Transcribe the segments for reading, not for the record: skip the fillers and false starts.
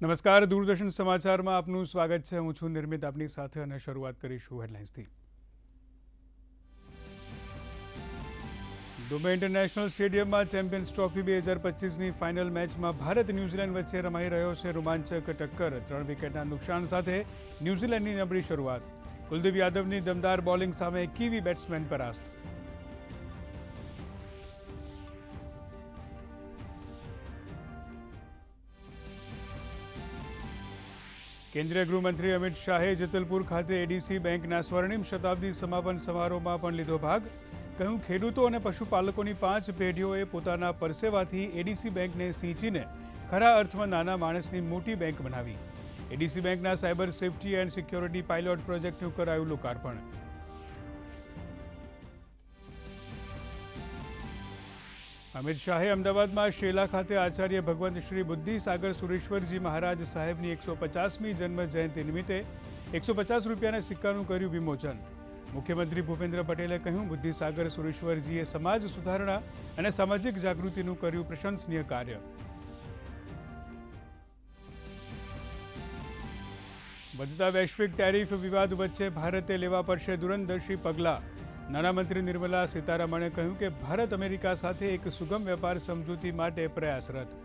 નમસ્કાર, દૂરદર્શન સમાચારમાં આપનું સ્વાગત છે. હું છું નિર્મિત આપની સાથે અને શરૂઆત કરીશું હેડલાઇન્સથી. દુબઈ ઇન્ટરનેશનલ સ્ટેડિયમમાં ચેમ્પિયન્સ ટ્રોફી 2025ની ફાઇનલ મેચમાં ભારત ન્યૂઝીલેન્ડ વચ્ચે રમાઈ રહ્યો છે રોમાંચક ટક્કર. 3 વિકેટના નુકસાન સાથે ન્યૂઝીલેન્ડની નબળી શરૂઆત. કુલદીપ યાદવની દમદાર બોલિંગ સામે કીવી બેટ્સમેન પરાસ્ત. કેન્દ્રીય ગૃહમંત્રી અમિત શાહે જેતલપુર ખાતે એડીસી બેંકના સ્વર્ણિમ શતાબ્દી સમાપન સમારોહમાં પણ લીધો ભાગ. કહ્યું, ખેડૂતો અને પશુપાલકોની 5 પેઢીઓએ પોતાના પરસેવાથી એડીસી બેંકને સિંચીને ખરા અર્થમાં નાના માણસની મોટી બેંક બનાવી. એડીસી બેંકના cyber safety and security pilot પ્રોજેક્ટનું કરાયું લોકાર્પણ. અમિત શાહે અમદાવાદમાં શેલા ખાતે આચાર્ય ભગવંત શ્રી બુદ્ધિસાગર સુરેશ્વરજી મહારાજ સાહેબની 150મી જન્મ જયંતિ નિમિત્તે 150 રૂપિયાના સિક્કાનું કર્યું વિમોચન. મુખ્યમંત્રી ભૂપેન્દ્ર પટેલે કહ્યું, બુદ્ધિસાગર સુરેશ્વરજીએ સમાજ સુધારણા અને સામાજિક જાગૃતિનું કર્યું પ્રશંસનીય કાર્ય. વધતા વૈશ્વિક ટેરિફ વિવાદ વચ્ચે ભારતે લેવા પડશે દૂરંદર્શી પગલાં. નાણામંત્રી નિર્મલા સીતારમણે કહ્યું કે ભારત અમેરિકા સાથે એક સુગમ વેપાર સમજૂતી માટે પ્રયાસરત.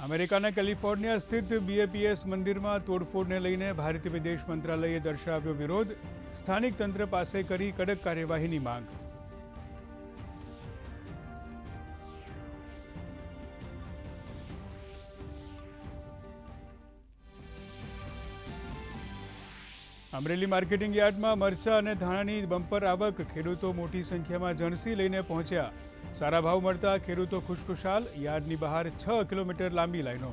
અમેરિકાના કેલિફોર્નિયા સ્થિત બીએપીએસ મંદિરમાં તોડફોડને લઈને ભારતીય વિદેશ મંત્રાલયે દર્શાવ્યો વિરોધ. સ્થાનિક તંત્ર પાસે કરી કડક કાર્યવાહીની માંગ. અમરેલી માર્કેટિંગ યાર્ડમાં મરચા અને ધાણાની બમ્પર આવક. ખેડૂતો મોટી સંખ્યામાં જણસી લઈને પહોંચ્યા. સારા ભાવ મળતા ખેડૂતો ખુશખુશાલ. યાર્ડની બહાર 6 કિલોમીટર લાંબી લાઈનો.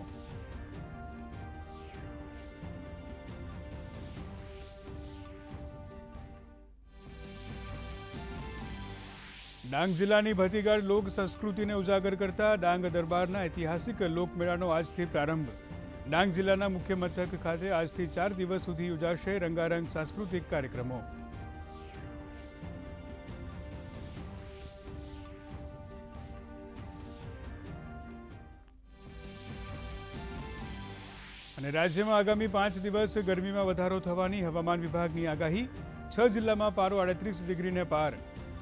ડાંગ જિલ્લાની ભતીગાળ લોક સંસ્કૃતિને ઉજાગર કરતા ડાંગ દરબારના ઐતિહાસિક લોકમેળાનો આજથી પ્રારંભ. ડાંગ જિલ્લાના મુખ્ય મથક ખાતે આજથી 4 દિવસ સુધી યોજાશે રંગારંગ સાંસ્કૃતિક કાર્યક્રમો. અને રાજ્યમાં આગામી 5 દિવસ ગરમીમાં વધારો થવાની હવામાન વિભાગની આગાહી. 6 જિલ્લામાં પારો 38 ડિગ્રીને પાર.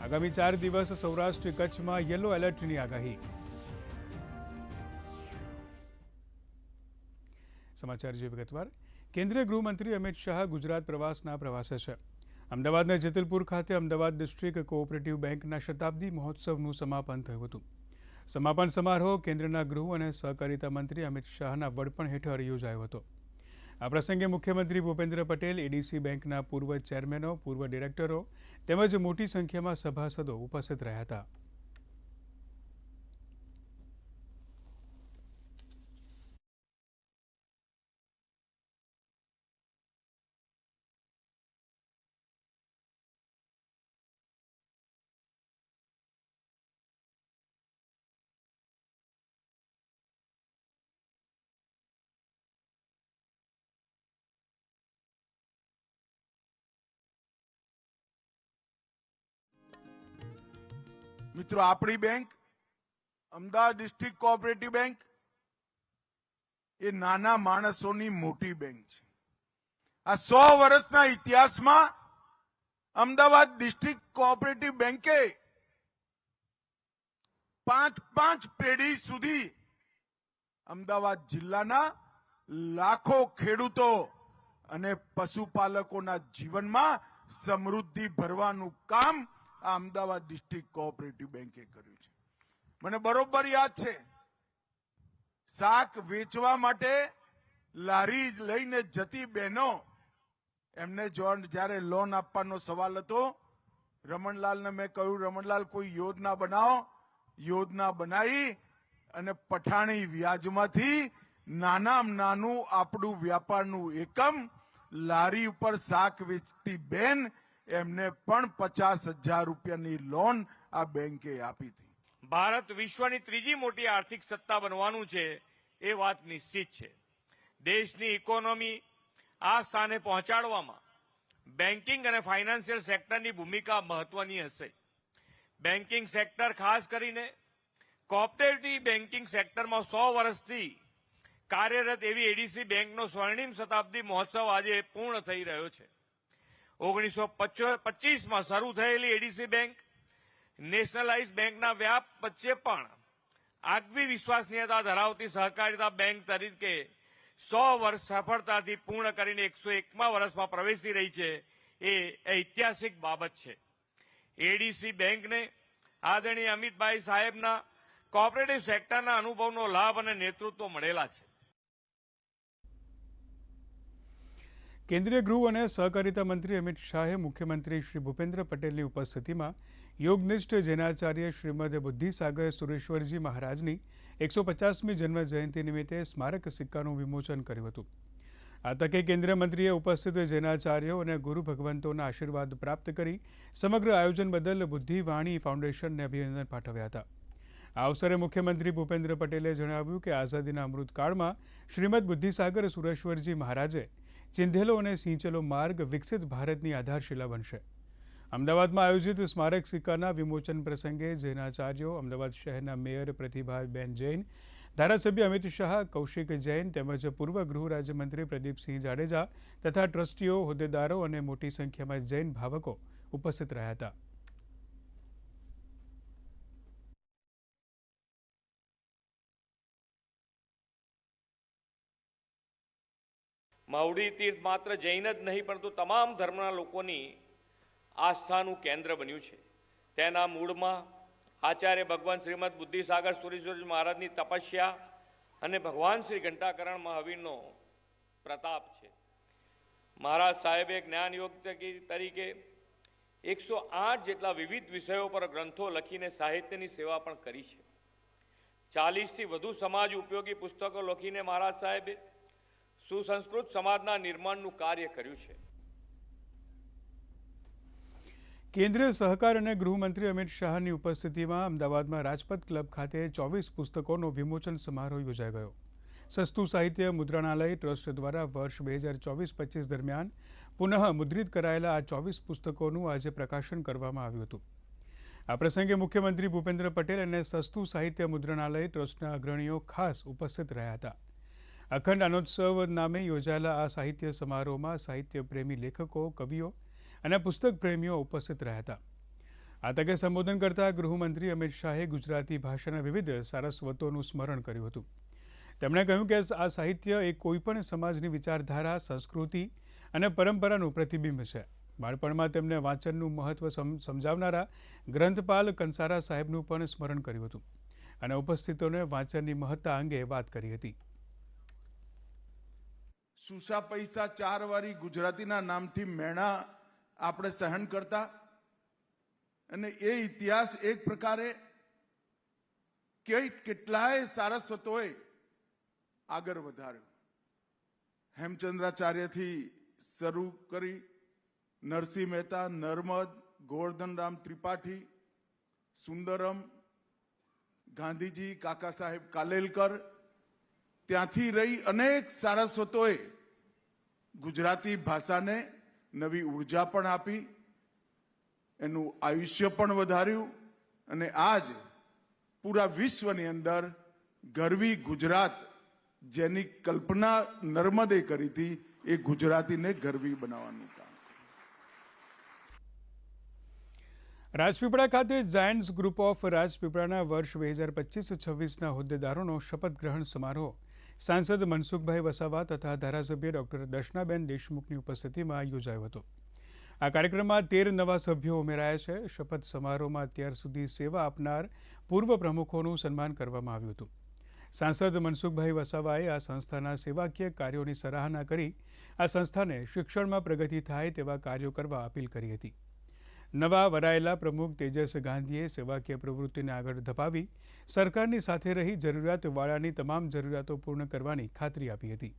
આગામી 4 દિવસ સૌરાષ્ટ્ર કચ્છમાં યલો એલર્ટની આગાહી. સમાચાર જે વિગતવાર. કેન્દ્રીય ગૃહમંત્રી અમિત શાહ ગુજરાત પ્રવાસના પ્રવાસે છે. અમદાવાદના જેતલપુર ખાતે અમદાવાદ ડિસ્ટ્રિક્ટ કોઓપરેટિવ બેંકના શતાબ્દી મહોત્સવનું સમાપન થયું હતું. સમાપન સમારોહ કેન્દ્રના ગૃહ અને સહકારિતા મંત્રી અમિત શાહના વડપણ હેઠળ યોજાયો હતો. આ પ્રસંગે મુખ્યમંત્રી ભૂપેન્દ્ર પટેલ, એડીસી બેંકના પૂર્વ ચેરમેનો, પૂર્વ ડિરેક્ટરો તેમજ મોટી સંખ્યામાં સભાસદો ઉપસ્થિત રહ્યા હતા. મિત્રો, આપણી bank Ahmedabad district cooperative bank એ નાના માણસોની મોટી બેંક છે. આ 100 વર્ષના ઇતિહાસમાં અમદાવાદ ડિસ્ટ્રિક્ટ કોઓપરેટિવ બેંકે 5 પેઢી સુધી અમદાવાદ જિલ્લાના લાખો ખેડૂતો અને પશુપાલકોના જીવનમાં સમૃદ્ધિ ભરવાનું કામ આ અમદાવાદ ડિસ્ટ્રિક્ટ કોઓપરેટિવ બેંકે કર્યું છે. મને બરોબર યાદ છે, શાક વેચવા માટે લારી લઈને જતી બહેનો, એમને જ્યારે લોન આપવાનો સવાલ હતો, રમણલાલને મેં કહ્યું, રમણલાલ કોઈ યોજના બનાવો. યોજના બનાવી અને પઠાણી વ્યાજમાંથી નાનું આપણું વ્યાપારનું એકમ, લારી ઉપર શાક વેચતી બેન, એમને પણ 50,000 રૂપિયાની લોન આ બેંકે આપી હતી. ભારત વિશ્વની ત્રીજી મોટી આર્થિક સત્તા બનવાનું છે એ વાત નિશ્ચિત છે. દેશની ઇકોનોમી આ સ્થાને પહોંચાડવામાં બેન્કિંગ અને ફાઇનાન્શિયલ સેક્ટરની ભૂમિકા મહત્વની હશે. બેન્કિંગ સેક્ટર ખાસ કરીને કોઓપરેટિવ બેન્કિંગ સેક્ટરમાં 100 વર્ષથી કાર્યરત એવી એડીસી બેંકનો સ્વર્ણિમ શતાબ્દી મહોત્સવ આજે પૂર્ણ થઈ રહ્યો છે. 1925માં શરૂ થયેલી એડીસી બેંક નેશનલાઇઝ બેંકના વ્યાપ વચ્ચે પણ આગવી વિશ્વસનીયતા ધરાવતી સહકારિતા બેંક તરીકે 100 વર્ષ સફળતાથી પૂર્ણ કરીને 101મા વર્ષમાં પ્રવેશી રહી છે. એ ઐતિહાસિક બાબત છે. એડીસી બેંકને આદરણીય અમિતભાઈ સાહેબના કોઓપરેટિવ સેક્ટરના અનુભવનો લાભ અને નેતૃત્વ મળેલા છે. કેન્દ્રીય ગૃહ અને સહકારિતા મંત્રી અમિત શાહે મુખ્યમંત્રી શ્રી ભૂપેન્દ્ર પટેલની ઉપસ્થિતિમાં યોગનિષ્ઠ જૈનાચાર્ય શ્રીમદ બુદ્ધિસાગર સુરેશ્વરજી મહારાજની 150મી જન્મ જયંતિ નિમિત્તે સ્મારક સિક્કાનું વિમોચન કર્યું હતું. આ તકે કેન્દ્રીય મંત્રીએ ઉપસ્થિત જૈનાચાર્યો અને ગુરુ ભગવંતોના આશીર્વાદ પ્રાપ્ત કરી સમગ્ર આયોજન બદલ બુદ્ધિવાણી ફાઉન્ડેશનને અભિનંદન પાઠવ્યા હતા. આ અવસરે મુખ્યમંત્રી ભૂપેન્દ્ર પટેલે જણાવ્યું કે આઝાદીના અમૃતકાળમાં શ્રીમદ બુદ્ધિસાગર સુરેશ્વરજી મહારાજે ચિંધેલો અને સિંચેલો માર્ગ વિકસિત ભારતની આધારશિલા બનશે. અમદાવાદમાં આયોજિત સ્મારક સિક્કાના વિમોચન પ્રસંગે જૈનાચાર્યો, અમદાવાદ શહેરના મેયર પ્રતિભાબેન જૈન, ધારાસભ્ય અમિત શાહ, કૌશિક જૈન તેમજ પૂર્વ ગૃહ રાજ્યમંત્રી પ્રદીપસિંહ જાડેજા તથા ટ્રસ્ટીઓ, હોદ્દેદારો અને મોટી સંખ્યામાં જૈન ભાવકો ઉપસ્થિત રહ્યા હતા. માવડી તીર્થ માત્ર જૈન જ નહીં પરંતુ તમામ ધર્મના લોકોની આસ્થાનું કેન્દ્ર બન્યું છે. તેના મૂળમાં આચાર્ય ભગવાન શ્રીમદ બુદ્ધિસાગર સુરેશ્વરજી મહારાજની તપસ્યા અને ભગવાન શ્રી ઘંટાકરણ મહાવીરનો પ્રતાપ છે. મહારાજ સાહેબે જ્ઞાન યોગ તરીકે 108 જેટલા વિવિધ વિષયો પર ગ્રંથો લખીને સાહિત્યની સેવા પણ કરી છે. 40થી વધુ સમાજ ઉપયોગી પુસ્તકો લખીને મહારાજ સાહેબે સુસંસ્કૃત સમાજના નિર્માણનું કાર્ય કર્યું છે. કેન્દ્રીય સહકાર અને ગૃહમંત્રી અમિત શાહની ઉપસ્થિતિમાં અમદાવાદમાં રાજપથ ક્લબ ખાતે 24 પુસ્તકોનો વિમોચન સમારોહ યોજાઈ ગયો. સસ્તું સાહિત્ય મુદ્રણાલય ટ્રસ્ટ દ્વારા વર્ષ 2024-25 દરમિયાન પુનઃ મુદ્રિત કરાયેલા આ 24 પુસ્તકોનું આજે પ્રકાશન કરવામાં આવ્યું હતું. આ પ્રસંગે મુખ્યમંત્રી ભૂપેન્દ્ર પટેલ અને સસ્તું સાહિત્ય મુદ્રણાલય ટ્રસ્ટના અગ્રણીઓ ખાસ ઉપસ્થિત રહ્યા હતા. અખંડ આનંદોત્સવ નામે યોજાયેલા આ સાહિત્ય સમારોહમાં સાહિત્ય પ્રેમી લેખકો, કવિઓ અને પુસ્તક પ્રેમીઓ ઉપસ્થિત રહ્યા હતા. આ તકે સંબોધન કરતા ગૃહમંત્રી અમિત શાહે ગુજરાતી ભાષાના વિવિધ સારસ્વતોનું સ્મરણ કર્યું હતું. તેમણે કહ્યું કે આ સાહિત્ય એ કોઈપણ સમાજની વિચારધારા, સંસ્કૃતિ અને પરંપરાનું પ્રતિબિંબ છે. બાળપણમાં તેમને વાંચનનું મહત્વ સમજાવનારા ગ્રંથપાલ કંસારા સાહેબનું પણ સ્મરણ કર્યું હતું અને ઉપસ્થિતોને વાંચનની મહત્તા અંગે વાત કરી હતી. સુસા પૈસા 4 વાળી ગુજરાતીના નામથી મેણા આપણે સહન કરતા અને એ ઇતિહાસ એક પ્રકારે કેટલાય સારસ્વતોએ આગળ વધાર્યો. હેમચંદ્રાચાર્યથી શરૂ કરી નરસિંહ મહેતા, નર્મદ, ગોવર્ધનરામ ત્રિપાઠી, સુંદરમ, ગાંધીજી, કાકા સાહેબ કાલેલકર, ત્યાંથી રહી અનેક સારસ્વતોએ ગુજરાતી ભાષાને નવી ઉર્જા પણ આપી, એનું આયુષ્ય પણ વધાર્યું અને આજ પૂરા વિશ્વની અંદર ગરવી ગુજરાત જેની કલ્પના નર્મદે કરી હતી એ ગુજરાતીને ગરવી બનાવવાનું કામ. રાજપીપળા ખાતે જાયન્ટ્સ ગ્રુપ ઓફ રાજપીપળાના વર્ષ 2025-26ના હોદ્દેદારોનો શપથ ગ્રહણ સમારોહ સાંસદ મનસુખભાઈ વસાવા તથા ધારાસભ્ય ડોક્ટર દર્શનાબેન દેશમુખની ઉપસ્થિતિમાં યોજાયો હતો. આ કાર્યક્રમમાં 13 નવા સભ્યો ઉમેરાયા છે. શપથ સમારોહમાં અત્યાર સુધી સેવા આપનાર પૂર્વ પ્રમુખોનું સન્માન કરવામાં આવ્યું હતું. સાંસદ મનસુખભાઈ વસાવાએ આ સંસ્થાના સેવાકીય કાર્યોની સરાહના કરી આ સંસ્થાને શિક્ષણમાં પ્રગતિ થાય તેવા કાર્યો કરવા અપીલ કરી હતી. નવા વરાયેલા પ્રમુખ તેજસ ગાંધીએ સેવાકીય પ્રવૃત્તિને આગળ ધપાવી સરકારની સાથે રહી જરૂરિયાતવાળાની તમામ જરૂરિયાતો પૂર્ણ કરવાની ખાતરી આપી હતી.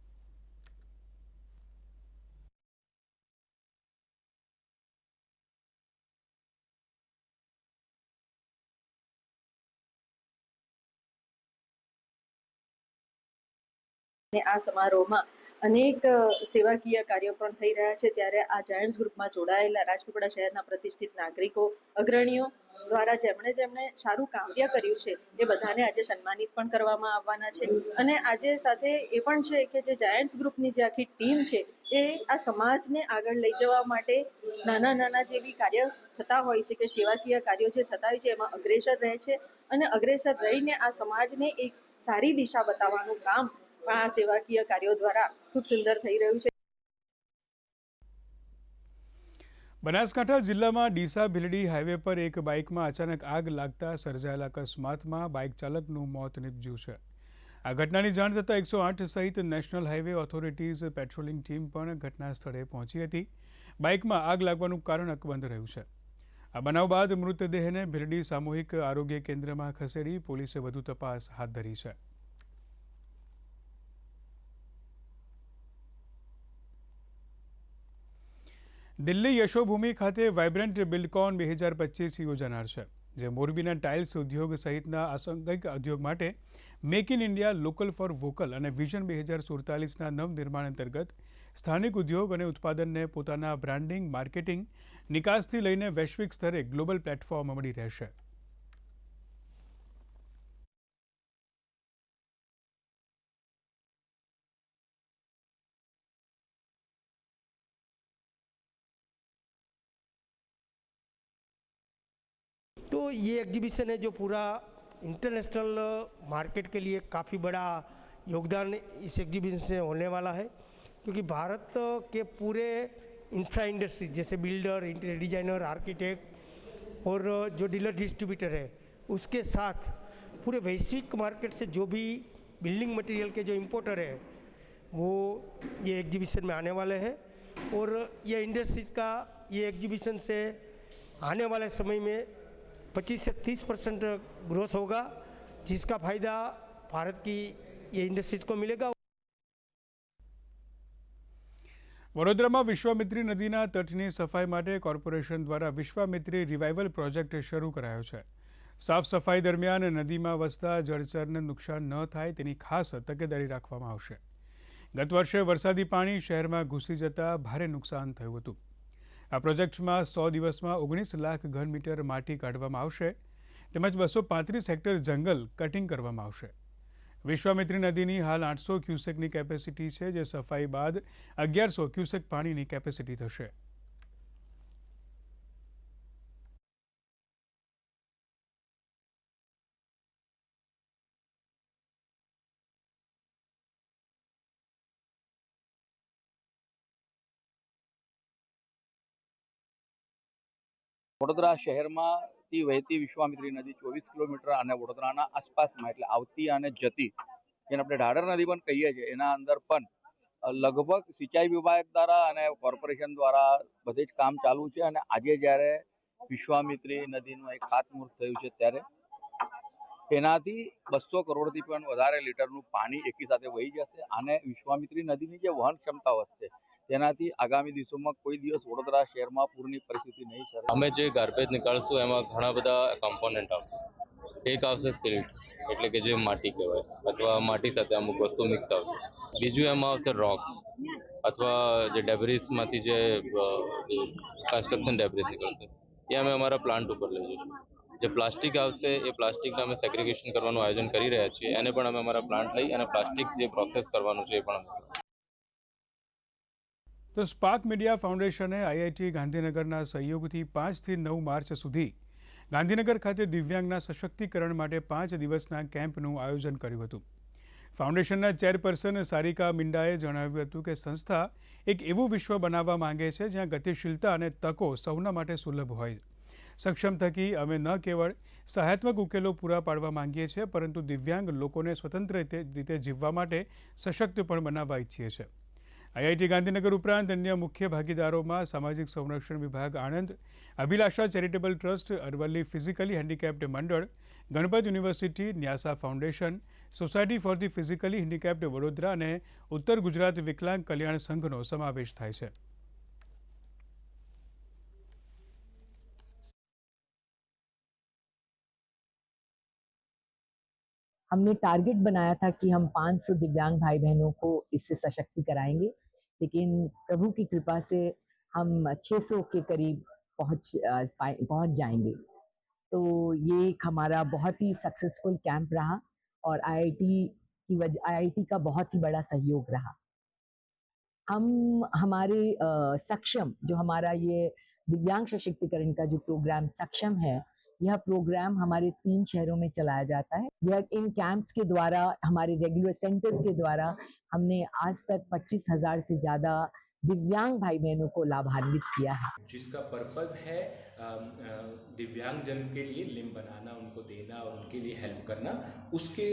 આ સમારોહમાં અનેક સેવાકીય કાર્યો પણ થઈ રહ્યા છે, ત્યારે આ જાયન્ટ્સ ગ્રુપમાં જોડાયેલા રાજપીપળા શહેરના પ્રતિષ્ઠિત નાગરિકો, અગ્રણીઓ દ્વારા જેમણે સારું કાર્ય કર્યું છે એ બધાને આજે સન્માનિત પણ કરવામાં આવવાના છે. અને આજે સાથે એ પણ છે કે જે જાયન્ટ્સ ગ્રુપની જે આખી ટીમ છે એ આ સમાજને આગળ લઈ જવા માટે નાના જે બી કાર્ય થતા હોય છે કે સેવાકીય કાર્યો જે થતા હોય છે એમાં અગ્રેસર રહે છે અને અગ્રેસર રહીને આ સમાજને એક સારી દિશા બતાવવાનું કામ આ સેવાકીય કાર્યો દ્વારા ખૂબ સુંદર થઈ રહ્યું છે. બનાસકાંઠા જિલ્લામાં ડીસા ભીલડી હાઈવે પર એક બાઇકમાં અચાનક આગ લાગતા સર્જાયેલા અકસ્માતમાં બાઇક ચાલકનું મોત નીપજ્યું છે. આ ઘટનાની જાણ થતાં 108 સહિત national highway authorities patrolling team પણ ઘટના સ્થળે પહોંચી હતી. બાઇકમાં આગ લાગવાનું કારણ અકબંધ રહ્યું છે. આ બનાવ બાદ મૃતદેહને ભીલડી સામૂહિક આરોગ્ય કેન્દ્રમાં ખસેડી પોલીસે વધુ તપાસ હાથ ધરી છે. દિલ્હી યશોભૂમિ ખાતે વાઇબ્રન્ટ બિલ્ડકોન 2025 યોજાનાર છે, જે મોરબીના ટાઇલ્સ ઉદ્યોગ સહિતના અસંખ્ય ઉદ્યોગ માટે make in India, local for vocal અને વિઝન 2047ના નવનિર્માણ અંતર્ગત સ્થાનિક ઉદ્યોગ અને ઉત્પાદનને પોતાના બ્રાન્ડિંગ, માર્કેટિંગ, નિકાસથી લઈને વૈશ્વિક સ્તરે ગ્લોબલ પ્લેટફોર્મ મળી રહેશે. तो ये एग्जीबिशन है जो पूरा इंटरनेशनल मार्केट के लिए काफ़ी बड़ा योगदान इस एग्जीबिशन से होने वाला है, क्योंकि भारत के पूरे इंफ्रा इंडस्ट्री जैसे बिल्डर, इंटीरियर डिजाइनर, आर्किटेक्ट और जो डीलर डिस्ट्रीब्यूटर है उसके साथ पूरे वैश्विक मार्केट से जो भी बिल्डिंग मटेरियल के जो इम्पोर्टर है वो ये एग्जीबिशन में आने वाले हैं. और ये इंडस्ट्रीज़ का ये एग्जीबिशन से आने वाले समय में 25 से 30% ग्रोथ होगा, जिसका फ़ायदा भारत की ये इंडस्ट्रीज़ को मिलेगा. વડોદરામાં વિશ્વામિત્રી નદીના તટની સફાઈ માટે કોર્પોરેશન દ્વારા વિશ્વામિત્રી રિવાઇવલ પ્રોજેક્ટ શરૂ કરાયો છે. સાફ સફાઈ દરમિયાન નદીમાં વસતા જળચરને નુકસાન ન થાય તેની ખાસ તકેદારી રાખવામાં આવશે. ગત વર્ષે વરસાદી પાણી શહેરમાં ઘૂસી જતા ભારે નુકસાન થયું હતું. આ પ્રોજેક્ટમાં 100 દિવસમાં 19 લાખ ઘન મીટર માટી કાઢવામાં આવશે, તેમજ 235 હેક્ટર જંગલ કટિંગ કરવામાં આવશે. વિશ્વામિત્રી નદીની હાલ 800 ક્યુસેકની કેપેસિટી છે, જે સફાઈ બાદ 1100 ક્યુસેક પાણીની કેપેસિટી થશે. વડોદરા શહેરમાંથી વહેતી વિશ્વામિત્રી નદી 24 કિલોમીટર અને વડોદરાના આસપાસમાં એટલે આવતી અને જતી, જેને આપણે ઢાઢર નદી પણ કહીએ છીએ, એના અંદર પણ લગભગ સિંચાઈ વિભાગ દ્વારા અને કોર્પોરેશન દ્વારા બધે જ કામ ચાલુ છે. અને આજે જ્યારે વિશ્વામિત્રી નદીનું એક ખાતમુહૂર્ત થયું છે ત્યારે એનાથી 200 કરોડથી પણ વધારે લીટરનું પાણી એકી સાથે વહી જશે અને વિશ્વામિત્રી નદીની જે વહન ક્ષમતા વધશે તેનાથી આગામી દિવસોમાં કોઈ દિવસ વડોદરા શહેરમાં પૂરની પરિસ્થિતિ નહીં સર્જાય. અમે જે ગાર્બેજ નીકાળશું એમાં ઘણા બધા કમ્પોનન્ટ આવશે. એક આવશે ફિલ્ટ, એટલે કે જે માટી કહેવાય, અથવા માટી સાથે અમુક વસ્તુ મિક્સ આવશે. બીજું એમાં આવશે રોક્સ, અથવા જે ડેબ્રિસમાંથી જે કન્સ્ટ્રક્શન ડેબ્રિસ નીકળશે એ અમે અમારા પ્લાન્ટ ઉપર લઈ જઈશું. જે પ્લાસ્ટિક આવશે એ પ્લાસ્ટિકને અમે સેગ્રીગેશન કરવાનું આયોજન કરી રહ્યા છીએ. એને પણ અમે અમારા પ્લાન્ટ લઈ અને પ્લાસ્ટિક જે પ્રોસેસ કરવાનું છે એ પણ તો સ્પાર્ક મીડિયા ફાઉન્ડેશને આઈઆઈટી ગાંધીનગરના સહયોગથી 5 થી 9 માર્ચ સુધી ગાંધીનગર ખાતે દિવ્યાંગના સશક્તિકરણ માટે 5 દિવસના કેમ્પનું આયોજન કર્યું હતું. ફાઉન્ડેશનના ચેરપર્સન સારિકા મિંડાએ જણાવ્યું હતું કે સંસ્થા એક એવું વિશ્વ બનાવવા માંગે છે જ્યાં ગતિશીલતા અને તકો સૌના માટે સુલભ હોય. સક્ષમ થકી અમે ન કેવળ સહાયાત્મક ઉકેલો પૂરા પાડવા માંગીએ છીએ, પરંતુ દિવ્યાંગ લોકોને સ્વતંત્ર રીતે જીવવા માટે સશક્ત પણ બનાવવા ઈચ્છીએ છીએ. આઈઆઈટી ગાંધીનગર ઉપરાંત અન્ય મુખ્ય ભાગીદારોમાં સામાજિક સંરક્ષણ વિભાગ Anand, Abhilasha charitable trust, Aravalli physically handicapped મંડળ, Ganpat university, Nyasa foundation, society for the physically handicapped Vadodara અને ઉત્તર ગુજરાત વિકલાંગ કલ્યાણ સંઘનો સમાવેશ થાય છે. हमने टारगेट बनाया था कि हम 500 दिव्यांग भाई बहनों को इससे सशक्ति कराएंगे, लेकिन प्रभु की कृपा से हम 600 के करीब पहुंच जाएंगे। तो ये एक हमारा बहुत ही सक्सेसफुल कैंप रहा और आईआईटी का बहुत ही बड़ा सहयोग रहा। हम हमारे सक्षम, जो हमारा ये दिव्यांग सशक्तिकरण का जो प्रोग्राम सक्षम है, यह प्रोग्राम हमारे 3 शहरों में चलाया जाता है। यह इन कैंप्स के द्वारा, हमारे रेगुलर सेंटर्स के द्वारा हमने आज तक 25,000 से ज़्यादा दिव्यांग भाई बहनों को लाभान्वित किया है, जिसका पर्पस है दिव्यांगजन के लिए लिम्ब बनाना, उनको देना और उनके लिए हेल्प करना। उसके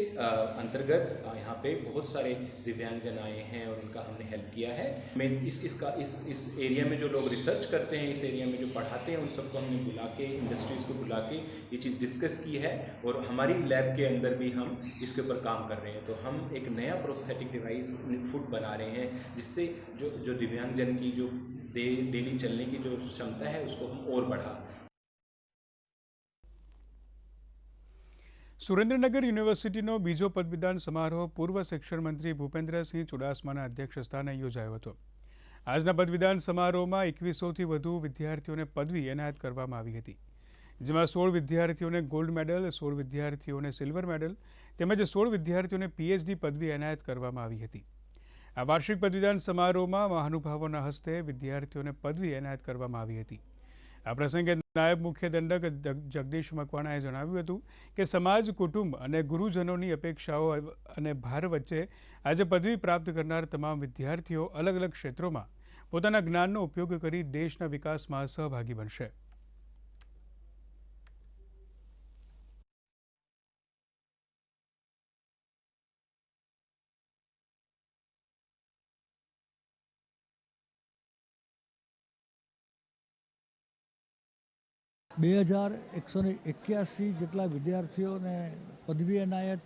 अंतर्गत यहाँ पे बहुत सारे दिव्यांगजन आए हैं और उनका हमने हेल्प किया है। मैं इस एरिया में जो लोग रिसर्च करते हैं, इस एरिया में जो पढ़ाते हैं, उन सबको हमने बुला के, इंडस्ट्रीज़ को बुला के ये चीज़ डिस्कस की है और हमारी लैब के अंदर भी हम इसके ऊपर काम कर रहे हैं। तो हम एक नया प्रोस्थेटिक डिवाइस फुट बना रहे हैं, जिससे जो दिव्यांगजन की जो डेली चलने की जो क्षमता है उसको हम और बढ़ा। સુરેન્દ્રનગર યુનિવર્સિટીનો બીજો પદવીદાન સમારોહ પૂર્વ શિક્ષણ મંત્રી ભૂપેન્દ્રસિંહ ચુડાસમાના અધ્યક્ષસ્થાને યોજાયો હતો. આજના પદવીદાન સમારોહમાં 2100થી વધુ વિદ્યાર્થીઓને પદવી એનાયત કરવામાં આવી હતી, જેમાં 16 વિદ્યાર્થીઓને ગોલ્ડ મેડલ, 16 વિદ્યાર્થીઓને સિલ્વર મેડલ તેમજ 16 વિદ્યાર્થીઓને પીએચડી પદવી એનાયત કરવામાં આવી હતી. આ વાર્ષિક પદવીદાન સમારોહમાં મહાનુભાવોના હસ્તે વિદ્યાર્થીઓને પદવી એનાયત કરવામાં આવી હતી. આ પ્રસંગે નાયબ મુખ્ય દંડક જગદીશ મકવાણાએ જણાવ્યું હતું કે સમાજ, કુટુંબ અને ગુરુજનોની અપેક્ષાઓ અને ભાર વચ્ચે આજે પદવી પ્રાપ્ત કરનાર તમામ વિદ્યાર્થીઓ અલગ અલગ ક્ષેત્રોમાં પોતાના જ્ઞાનનો ઉપયોગ કરી દેશના વિકાસમાં સહભાગી બનશે. બે 2181 જેટલા વિદ્યાર્થીઓને પદવી એનાયત,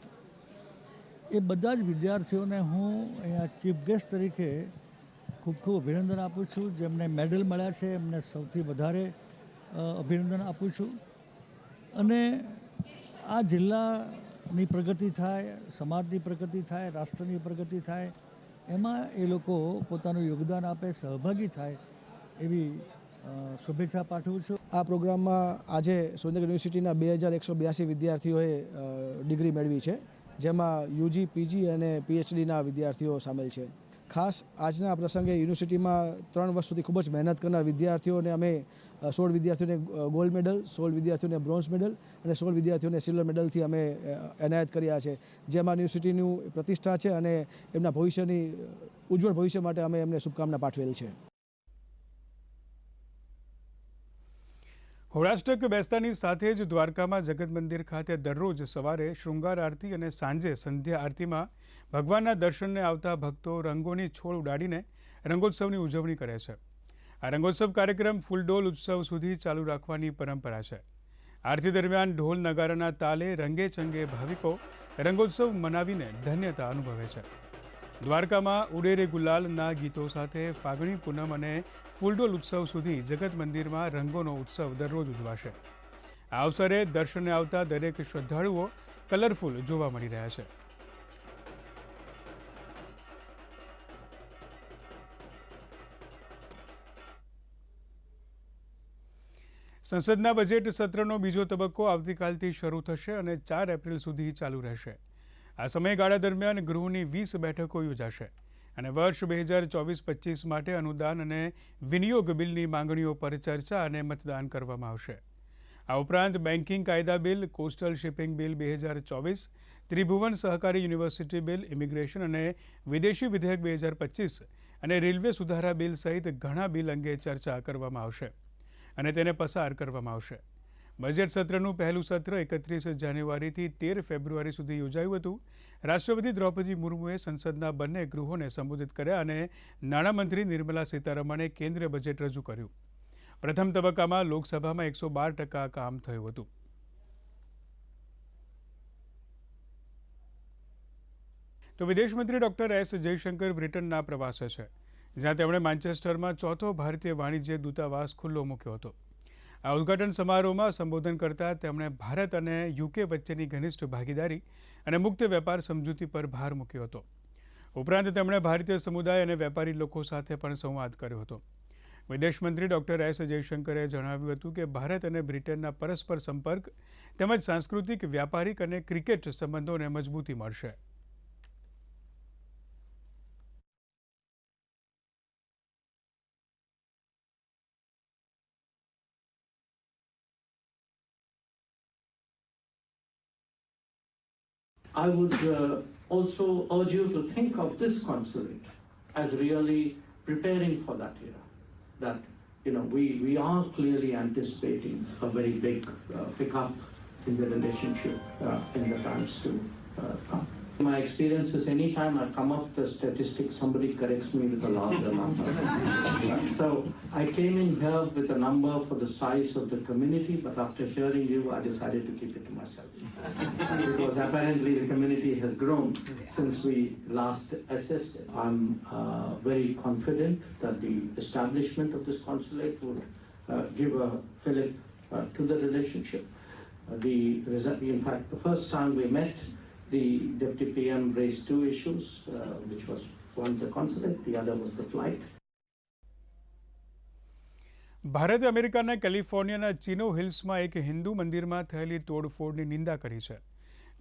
એ બધા જ વિદ્યાર્થીઓને હું અહીંયા ચીફ ગેસ્ટ તરીકે ખૂબ ખૂબ અભિનંદન આપું છું. જેમને મેડલ મળ્યા છે એમને સૌથી વધારે અભિનંદન આપું છું. અને આ જિલ્લાની પ્રગતિ થાય, સમાજની પ્રગતિ થાય, રાષ્ટ્રની પ્રગતિ થાય, એમાં એ લોકો પોતાનું યોગદાન આપે, સહભાગી થાય એવી શુભેચ્છા પાઠવું છું. આ પ્રોગ્રામમાં આજે સુરેન્દ્રનગર યુનિવર્સિટીના 2182 વિદ્યાર્થીઓએ ડિગ્રી મેળવી છે, જેમાં યુજી, પીજી અને પીએચડીના વિદ્યાર્થીઓ સામેલ છે. ખાસ આજના પ્રસંગે યુનિવર્સિટીમાં 3 વર્ષ સુધી ખૂબ જ મહેનત કરનાર વિદ્યાર્થીઓને અમે 16 વિદ્યાર્થીઓને ગોલ્ડ મેડલ, 16 વિદ્યાર્થીઓને બ્રોન્ઝ મેડલ અને 16 વિદ્યાર્થીઓને સિલ્વર મેડલથી અમે એનાયત કર્યા છે, જેમાં યુનિવર્સિટીનું પ્રતિષ્ઠા છે અને એમના ભવિષ્યની ઉજ્જવળ ભવિષ્ય માટે અમે એમને શુભકામના પાઠવેલ છે. હોળાષ્ટક બેસતાની સાથે જ દ્વારકામાં જગત મંદિર ખાતે દરરોજ સવારે શૃંગાર આરતી અને સાંજે સંધ્યા આરતીમાં ભગવાનના દર્શનને આવતા ભક્તો રંગોની છોડ ઉડાડીને રંગોત્સવની ઉજવણી કરે છે. આ રંગોત્સવ કાર્યક્રમ ફૂલડોલ ઉત્સવ સુધી ચાલુ રાખવાની પરંપરા છે. આરતી દરમિયાન ઢોલ નગારાના તાલે રંગે ચંગે ભાવિકો રંગોત્સવ મનાવીને ધન્યતા અનુભવે છે. દ્વારકામાં ઉડે રે ગુલાલના ગીતો સાથે ફાગણી પૂનમ અને ફૂલડોલ ઉત્સવ સુધી જગત મંદિરમાં રંગોનો ઉત્સવ દરરોજ ઉજવાશે. આ અવસરે દર્શને આવતા દરેક શ્રદ્ધાળુઓ કલરફુલ જોવા મળી રહ્યા છે. સંસદના બજેટ સત્રનો બીજો તબક્કો આવતીકાલથી શરૂ થશે અને 4 એપ્રિલ સુધી ચાલુ રહેશે. આ સમયગાળા દરમિયાન ગૃહની 20 બેઠકો યોજાશે અને વર્ષ 2024-25 માટે અનુદાન અને વિનિયોગ બિલની માંગણીઓ પર ચર્ચા અને મતદાન કરવામાં આવશે. આ ઉપરાંત બેન્કિંગ કાયદા bill, coastal shipping bill 2024, Tribhuvan સહકારી યુનિવર્સિટી બિલ, ઇમિગ્રેશન અને વિદેશી વિધેયક 2025 અને રેલવે સુધારા બિલ સહિત ઘણા બિલ અંગે ચર્ચા કરવામાં આવશે અને તેને પસાર કરવામાં આવશે. બજેટ સત્રનું પહેલું સત્ર 31 જાન્યુઆરીથી 13 ફેબ્રુઆરી સુધી યોજાયું હતું. રાષ્ટ્રપતિ દ્રૌપદી મુર્મુએ સંસદના બંને ગૃહોને સંબોધિત કર્યા અને નાણામંત્રી નિર્મલા સીતારમણે કેન્દ્રીય બજેટ રજૂ કર્યું. પ્રથમ તબક્કામાં લોકસભામાં 112% કામ થયું હતું. તો વિદેશ મંત્રી ડૉક્ટર એસ જયશંકર બ્રિટનના પ્રવાસે છે, જ્યાં તેમણે માન્ચેસ્ટરમાં 4થો ભારતીય વાણિજ્ય દૂતાવાસ ખુલ્લો મૂક્યો હતો. આ ઉદ્ઘાટન સમારોહમાં સંબોધન કરતા તેમણે ભારત અને યુકે વચ્ચેની ઘનિષ્ઠ ભાગીદારી અને મુક્ત વેપાર સમજૂતી પર ભાર મૂક્યો હતો. ઉપરાંત તેમણે ભારતીય સમુદાય અને વેપારી લોકો સાથે પણ સંવાદ કર્યો હતો. વિદેશ મંત્રી ડૉક્ટર એસ જયશંકરે જણાવ્યું હતું કે ભારત અને બ્રિટનના પરસ્પર સંપર્ક તેમજ સાંસ્કૃતિક, વ્યાપારિક અને ક્રિકેટ સંબંધોને મજબૂતી મળશે. I would also urge you to think of this consulate as really preparing for that era. That, we are clearly anticipating a very big pickup in the relationship in the times to come. My experience is anytime I come up with a statistic, somebody corrects me with a larger number. So I came in here with a number for the size of the community, but after hearing you, I decided to keep it to myself. Because apparently the community has grown since we last assessed it. I'm very confident that the establishment of this consulate would give a fillip to the relationship. In fact, the first time we met, the Deputy PM raised two issues, which was one the consulate, the other was the flight. ભારતે અમેરિકાના કેલિફોર્નિયાના ચિનો હિલ્સમાં એક હિન્દુ મંદિરમાં થયેલી તોડફોડની નિંદા કરી છે.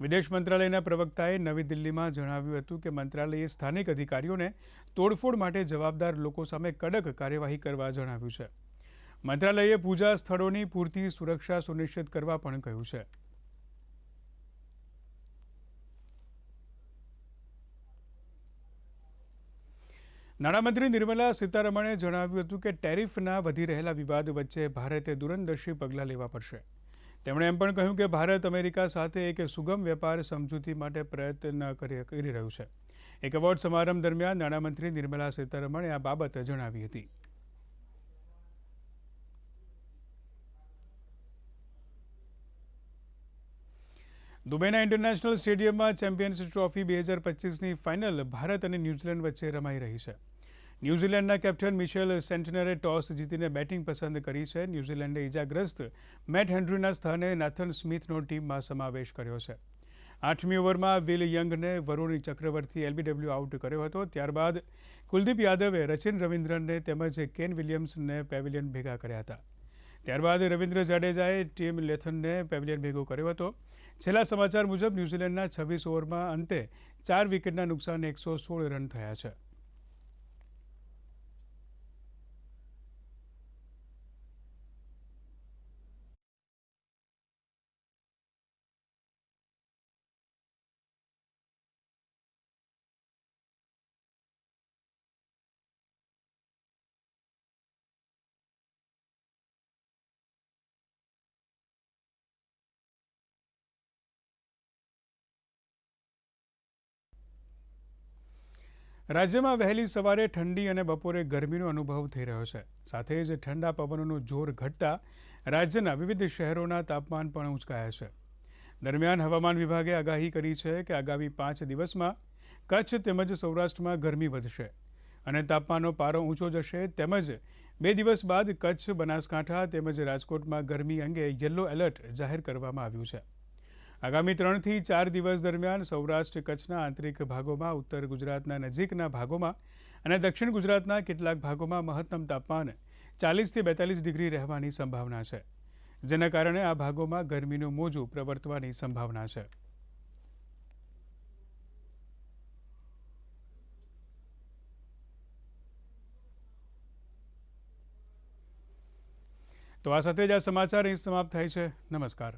વિદેશ મંત્રાલયના પ્રવક્તાએ નવી દિલ્હીમાં જણાવ્યું હતું કે મંત્રાલયે સ્થાનિક અધિકારીઓને તોડફોડ માટે જવાબદાર લોકો સામે કડક કાર્યવાહી કરવા જણાવ્યું છે. મંત્રાલયે પૂજા સ્થળોની પૂરતી સુરક્ષા સુનિશ્ચિત કરવા પણ કહ્યું છે. નાણામંત્રી નિર્મલા સીતારમણે જણાવ્યું હતું કે ટેરિફના વધી રહેલા વિવાદ વચ્ચે ભારતે દૂરંદર્શી પગલાં લેવા પડશે. તેમણે એમ પણ કહ્યું કે ભારત અમેરિકા સાથે એક સુગમ વેપાર સમજૂતી માટે પ્રયત્ન કરી રહ્યું છે. એક એવોર્ડ સમારંભ દરમિયાન નાણામંત્રી નિર્મલા સીતારમણે આ બાબત જણાવી હતી. દુબઈના ઇન્ટરનેશનલ સ્ટેડિયમમાં ચેમ્પિયન્સ ટ્રોફી 2025ની ફાઇનલ ભારત અને ન્યૂઝીલેન્ડ વચ્ચે રમાઈ રહી છે. ન્યૂઝીલેન્ડના કેપ્ટન મિશેલ સેન્ટનરે ટોસ જીતીને બેટિંગ પસંદ કરી છે. ન્યૂઝીલેન્ડે ઇજાગ્રસ્ત મેટ હેન્ડ્રીના સ્થાને નાથન સ્મિથનો ટીમમાં સમાવેશ કર્યો છે. 8મી ઓવરમાં વિલ યંગને વરુણ ચક્રવર્તી LBW આઉટ કર્યો હતો. ત્યારબાદ કુલદીપ યાદવે રચિન રવિન્દ્રનને તેમજ કેન વિલિયમ્સને પેવિલિયન ભેગા કર્યા હતા. ત્યારબાદ રવિન્દ્ર જાડેજાએ ટીમ લેથનને પેવિલિયન ભેગો કર્યો હતો. છેલ્લા સમાચાર મુજબ ન્યૂઝીલેન્ડના 26 ઓવરમાં અંતે 4 વિકેટના નુકસાને 116 રન થયા છે. રાજ્યમાં વહેલી સવારે ઠંડી અને બપોરે ગરમીનો અનુભવ થઈ રહ્યો છે. સાથે જ ઠંડા પવનોનું જોર ઘટતા રાજ્યના વિવિધ શહેરોના તાપમાન પણ ઊંચકાયા છે. દરમિયાન હવામાન વિભાગે આગાહી કરી છે કે આગામી 5 દિવસમાં કચ્છ તેમજ સૌરાષ્ટ્રમાં ગરમી વધશે અને તાપમાનનો પારો ઊંચો જશે. તેમજ 2 દિવસ બાદ કચ્છ, બનાસકાંઠા તેમજ રાજકોટમાં ગરમી અંગે યલો એલર્ટ જાહેર કરવામાં આવ્યું છે. આગામી 3 થી 4 દિવસ દરમિયાન સૌરાષ્ટ્ર કચ્છના આંતરિક ભાગોમાં, ઉત્તર ગુજરાતના નજીકના ભાગોમાં અને દક્ષિણ ગુજરાતના કેટલાક ભાગોમાં મહત્તમ તાપમાન 40 થી 42 ડિગ્રી રહેવાની સંભાવના છે, જેના કારણે આ ભાગોમાં ગરમીનું મોજું પ્રવર્તવાની સંભાવના છે. તો આ સાથે જ આ સમાચાર અહીં સમાપ્ત થાય છે. નમસ્કાર.